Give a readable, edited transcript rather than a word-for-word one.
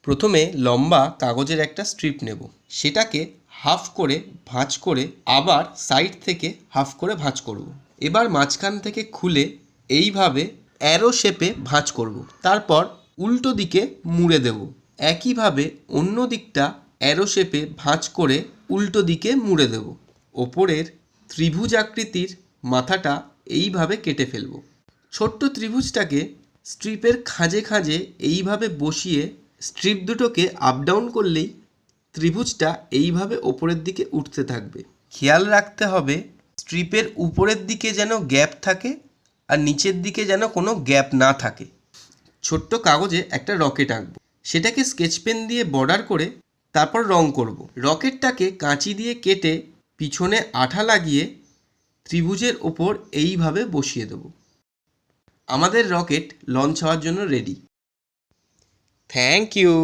প্রথমে লম্বা কাগজের একটা স্ট্রিপ নেব, সেটাকে হাফ করে ভাঁজ করে আবার সাইড থেকে হাফ করে ভাঁজ করব। এবার মাঝখান থেকে খুলে এইভাবে অ্যারো শেপে ভাঁজ করব, তারপর উল্টো দিকে মুড়ে দেব। একইভাবে অন্য দিকটা অ্যারো শেপে ভাঁজ করে উল্টো দিকে মুড়ে দেব। ওপরের ত্রিভুজ আকৃতির মাথাটা এইভাবে কেটে ফেলব। ছোট্ট ত্রিভুজটাকে স্ট্রিপের খাঁজে খাঁজে এইভাবে বসিয়ে স্ট্রিপ দুটোকে আপ ডাউন করলেই ত্রিভুজটা এইভাবে ওপরের দিকে উঠতে থাকবে। খেয়াল রাখতে হবে স্ট্রিপের উপরের দিকে যেন গ্যাপ থাকে আর নিচের দিকে যেন কোনো গ্যাপ না থাকে। ছোট্ট কাগজে একটা রকেট আঁকবো, সেটাকে স্কেচ পেন দিয়ে বর্ডার করে তারপর রং করব। রকেটটাকে কাঁচি দিয়ে কেটে পিছনে আঠা লাগিয়ে ত্রিভুজের ওপর এইভাবে বসিয়ে দেব। আমাদের রকেট লঞ্চ হওয়ার জন্য রেডি। Thank you.